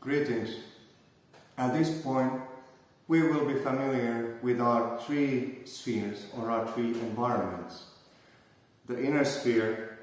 Greetings. At this point, we will be familiar with our three spheres or our three environments. The inner sphere,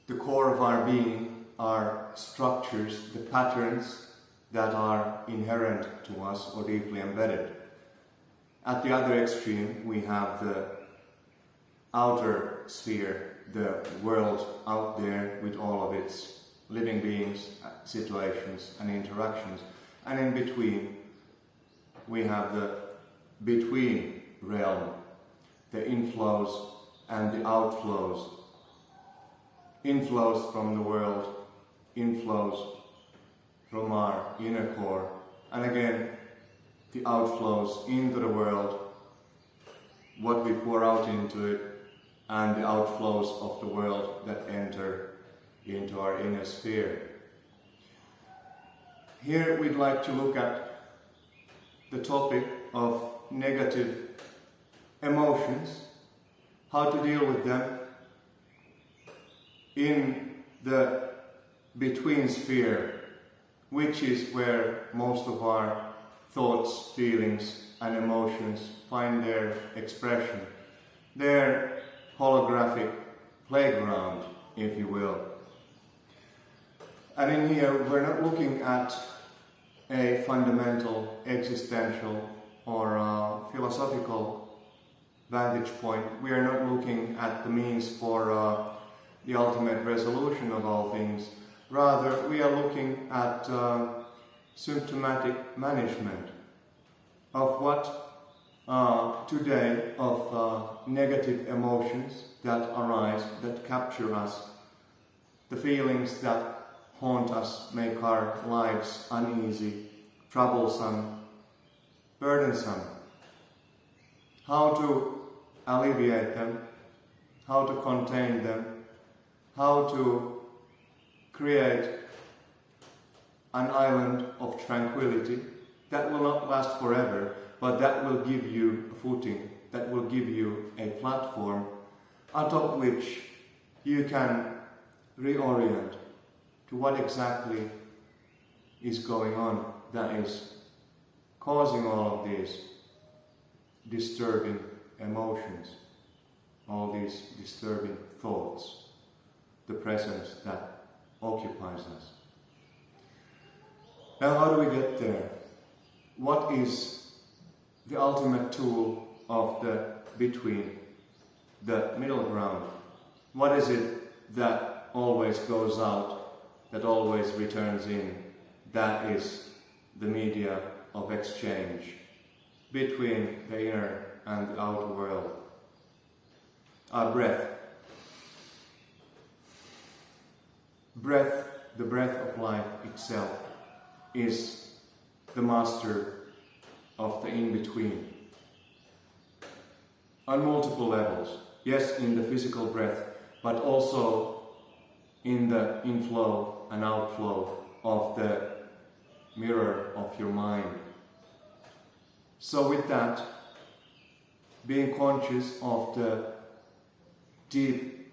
the core of our being, our structures, the patterns that are inherent to us or deeply embedded. At the other extreme, we have the outer sphere, the world out there with all of its living beings, situations and interactions. And in between, we have the between realm, the inflows and the outflows. Inflows from the world, inflows from our inner core, and again, the outflows into the world, what we pour out into it, and the outflows of the world that enter into our inner sphere. Here we'd like to look at the topic of negative emotions, how to deal with them in the between sphere, which is where most of our thoughts, feelings and emotions find their expression, their holographic playground, if you will. And in here, we're not looking at a fundamental, existential or philosophical vantage point. We are not looking at the means for the ultimate resolution of all things. Rather, we are looking at symptomatic management of what today of negative emotions that arise, that capture us, the feelings that haunt us, make our lives uneasy, troublesome, burdensome. How to alleviate them, how to contain them, how to create an island of tranquility that will not last forever, but that will give you a footing, that will give you a platform atop which you can reorient to what exactly is going on that is causing all of these disturbing emotions, all these disturbing thoughts, the presence that occupies us. Now, how do we get there? What is the ultimate tool of the between, the middle ground? What is it that always goes out, that always returns in? That is the media of exchange between the inner and the outer world. Our breath. Breath, the breath of life itself, is the master of the in-between. On multiple levels. Yes, in the physical breath, but also in the inflow and outflow of the mirror of your mind. So with that, being conscious of the deep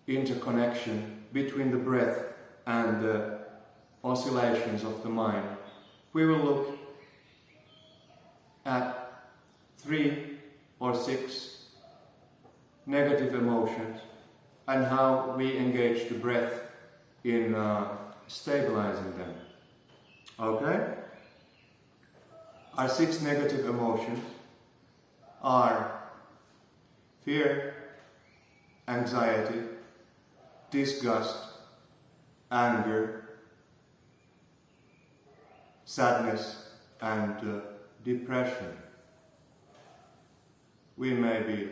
interconnection between the breath and the oscillations of the mind, we will look at 3 or 6 negative emotions and how we engage the breath in stabilizing them. Okay? Our 6 negative emotions are fear, anxiety, disgust, anger, sadness and depression. We may be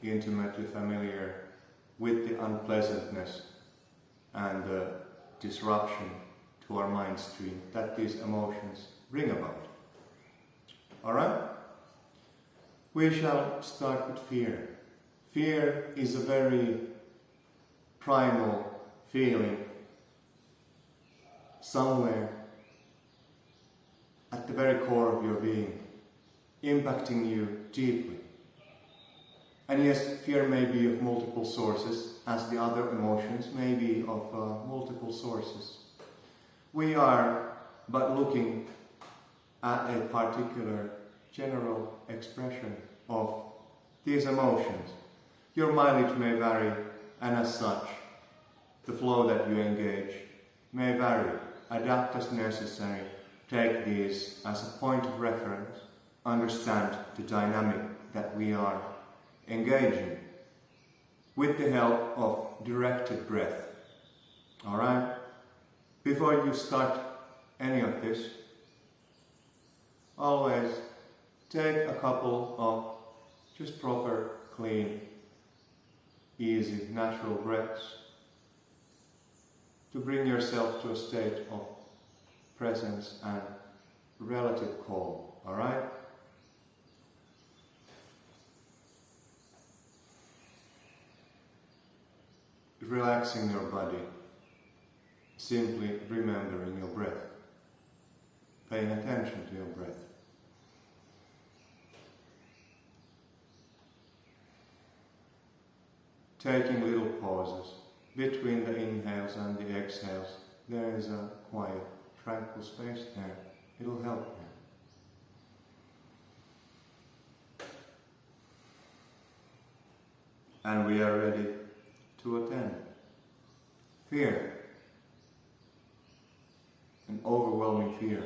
intimately familiar with the unpleasantness and the disruption to our mind stream that these emotions bring about. Alright? We shall start with fear. Fear is a very primal feeling somewhere at the very core of your being, impacting you deeply. And yes, fear may be of multiple sources, as the other emotions may be of multiple sources. we are but looking at a particular general expression of these emotions. Your mileage may vary, and as such, the flow that you engage may vary. Adapt as necessary. Take these as a point of reference. Understand the dynamic that we are engaging with the help of directed breath. Alright? Before you start any of this, always take a couple of just proper, clean, easy, natural breaths to bring yourself to a state of presence and relative calm. Alright? Relaxing your body, simply remembering your breath, paying attention to your breath. Taking little pauses between the inhales and the exhales. There is a quiet, tranquil space there. It'll help you. And we are ready to attend. Fear. An overwhelming fear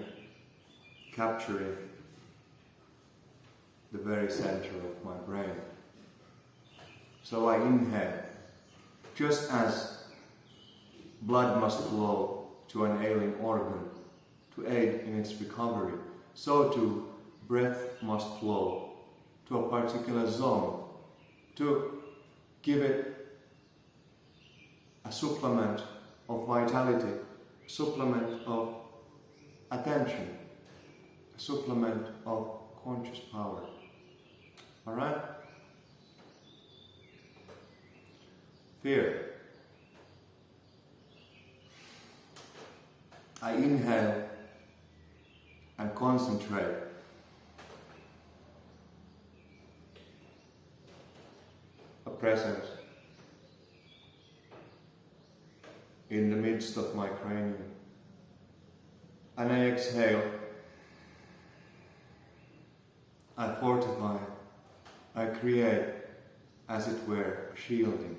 capturing the very center of my brain. So I inhale. Just as blood must flow to an ailing organ to aid in its recovery, so too breath must flow to a particular zone to give it a supplement of vitality, a supplement of attention, a supplement of conscious power. Alright? Fear. I inhale and concentrate. A presence in the midst of my cranium. And I exhale. I fortify. I create, as it were, shielding.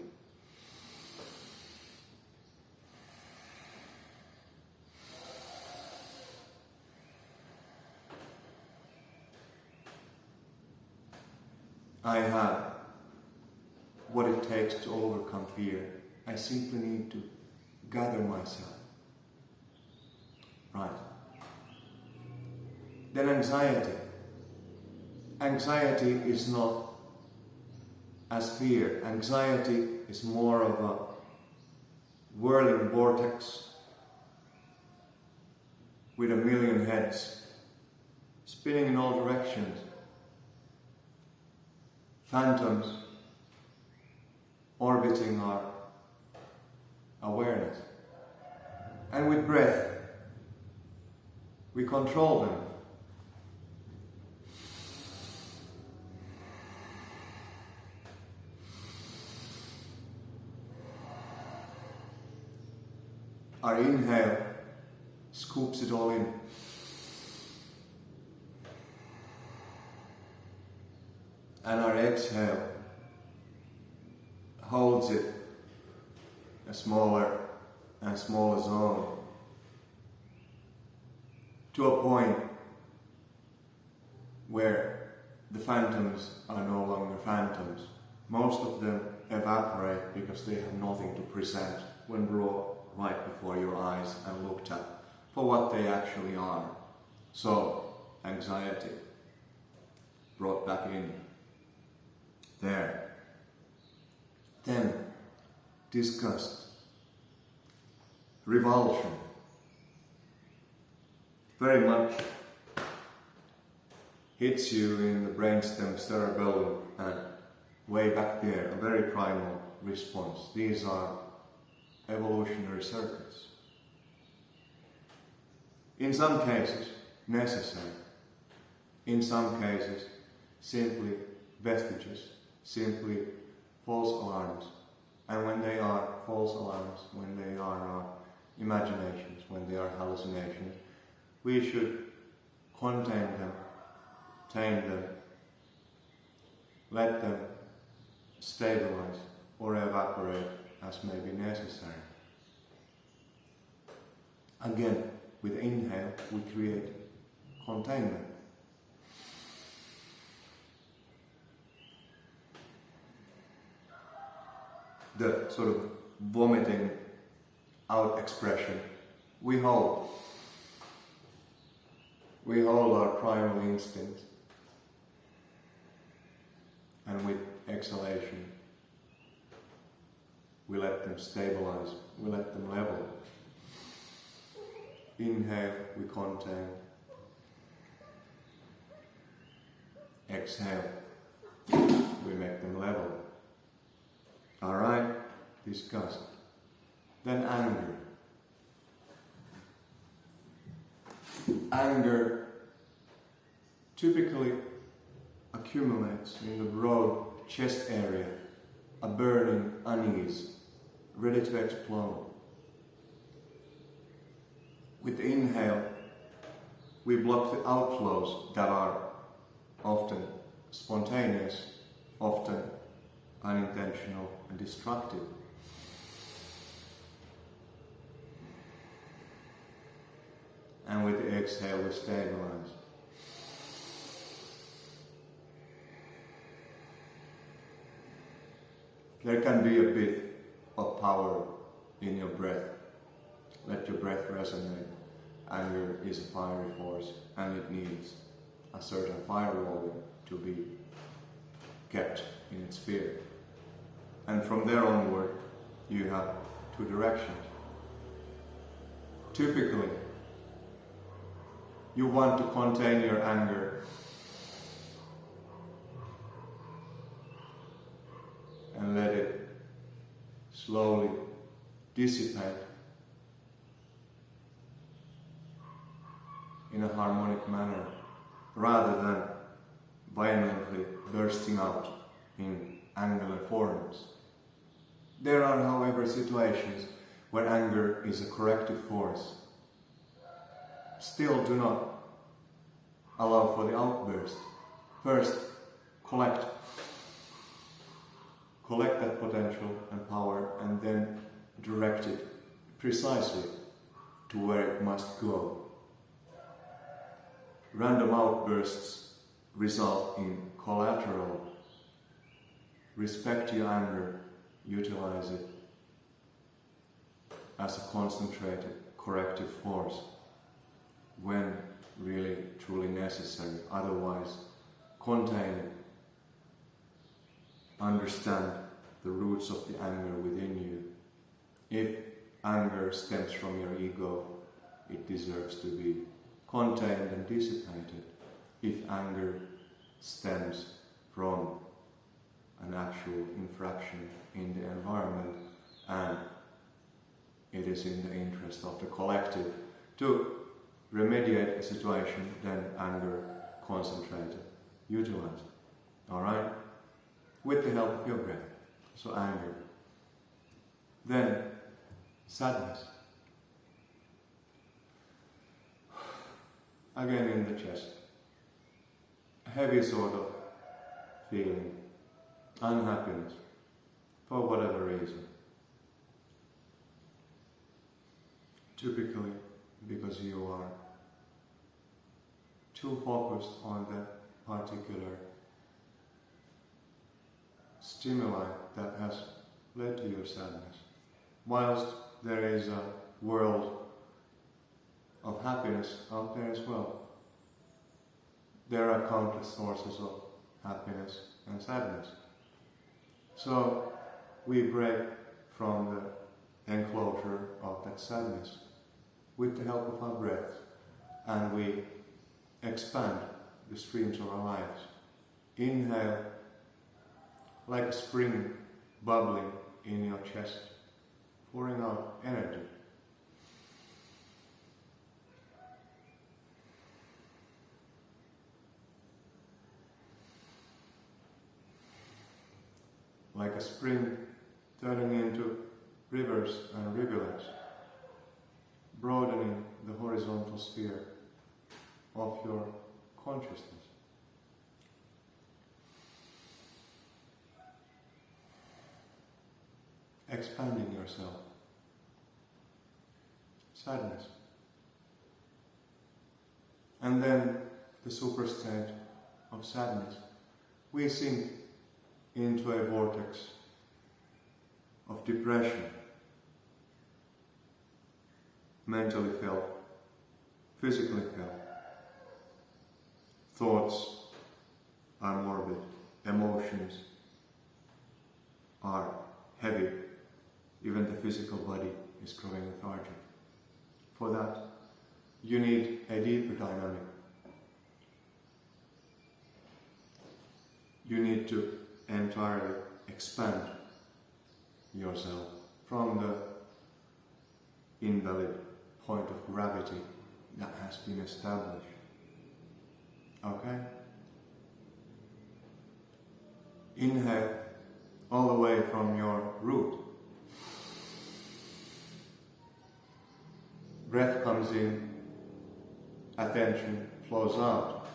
I have what it takes to overcome fear. I simply need to gather myself. Right. Then anxiety. Anxiety is not as fear. Anxiety is more of a whirling vortex with a million heads, spinning in all directions. Phantoms orbiting our awareness. And with breath, we control them. Our inhale scoops it all in. And our exhale holds it a smaller and smaller zone to a point where the phantoms are no longer phantoms. Most of them evaporate because they have nothing to present when brought right before your eyes and looked at for what they actually are. So, anxiety brought back in. There. Then, disgust, revulsion, very much hits you in the brainstem, cerebellum, and way back there, a very primal response. These are evolutionary circuits. In some cases, necessary. In some cases, simply vestiges. Simply false alarms. And when they are false alarms, when they are our imaginations, when they are hallucinations, we should contain them, tame them, let them stabilize or evaporate as may be necessary. Again, with inhale, we create containment. The sort of vomiting out expression, we hold our primal instincts, and with exhalation we let them stabilize, we let them level. Inhale, we contain. Exhale, we make them level. Alright, disgust. Then anger. Anger typically accumulates in the broad chest area, a burning unease, ready to explode. With the inhale, we block the outflows that are often spontaneous, often unintentional and destructive. And with the exhale, we stabilize. There can be a bit of power in your breath. Let your breath resonate. Anger is a fiery force and it needs a certain firewall to be kept in its sphere. And from there onward, you have two directions. Typically, you want to contain your anger and let it slowly dissipate in a harmonic manner, rather than violently bursting out in angular forms. There are, however, situations where anger is a corrective force. Still do not allow for the outburst. First, collect that potential and power, and then direct it precisely to where it must go. Random outbursts result in collateral. Respect your anger, utilize it as a concentrated corrective force when really truly necessary. Otherwise, contain it. Understand the roots of the anger within you. If anger stems from your ego, it deserves to be contained and dissipated. If anger stems from an actual infraction in the environment and it is in the interest of the collective to remediate a situation, then anger, concentrate it, utilize it. Alright? With the help of your breath. So anger. Then sadness. Again in the chest. A heavy sort of feeling. Unhappiness. For whatever reason. Typically because you are too focused on that particular stimuli that has led to your sadness. Whilst there is a world of happiness out there as well. There are countless sources of happiness and sadness. So we break from the enclosure of that sadness with the help of our breath, and we expand the streams of our lives. Inhale like a spring bubbling in your chest, pouring out energy. Like a spring turning into rivers and rivulets, broadening the horizontal sphere of your consciousness. Expanding yourself. Sadness. And then the super state of sadness. We sink into a vortex of depression, mentally felt, physically felt. Thoughts are morbid, emotions are heavy, even the physical body is growing lethargic. For that, you need a deeper dynamic. You need to entirely expand yourself from the invalid point of gravity that has been established. Okay? Inhale all the way from your root. Breath comes in, attention flows out,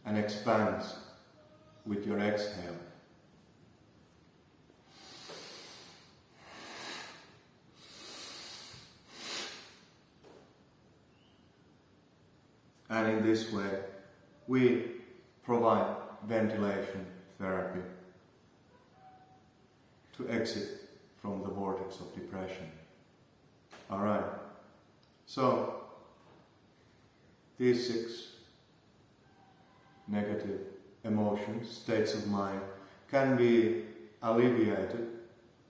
and expands with your exhale. And in this way, we provide ventilation therapy to exit from the vortex of depression. Alright, so these 6 negative emotions, states of mind, can be alleviated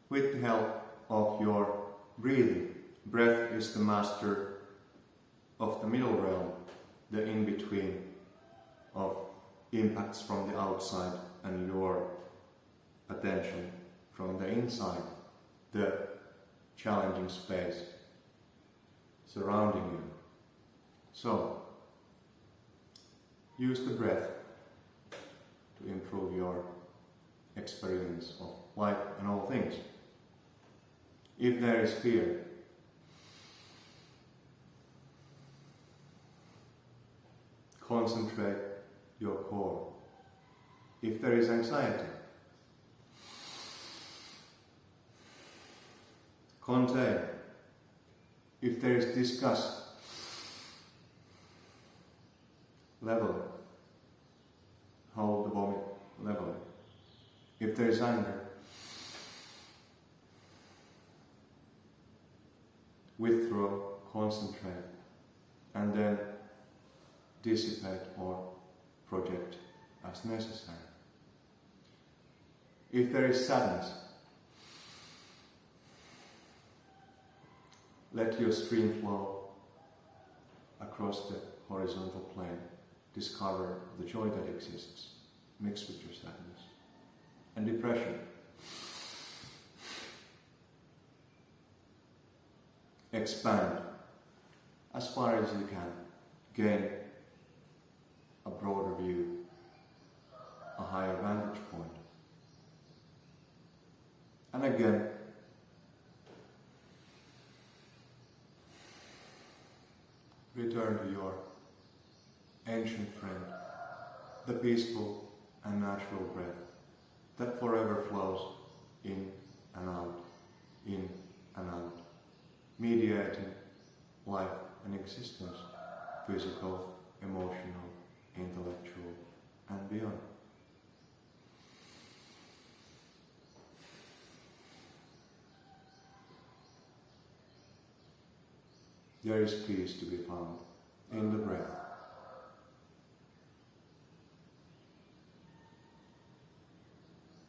with the help of your breathing. Breath is the master of the middle realm, the in-between of impacts from the outside and your attention from the inside, the challenging space surrounding you. So, use the breath to improve your experience of life and all things. If there is fear, concentrate your core. If there is anxiety, contain. If there is disgust, level it. Hold the vomit, level it. If there is anger, withdraw, concentrate, and then dissipate or project as necessary. If there is sadness, let your stream flow across the horizontal plane. Discover the joy that exists, mixed with your sadness. And depression. Expand as far as you can. Gain a broader view, a higher vantage point. And again, return to your ancient friend, the peaceful and natural breath that forever flows in and out, in and out, mediating life and existence, physical, emotional, intellectual, and beyond. There is peace to be found in the breath.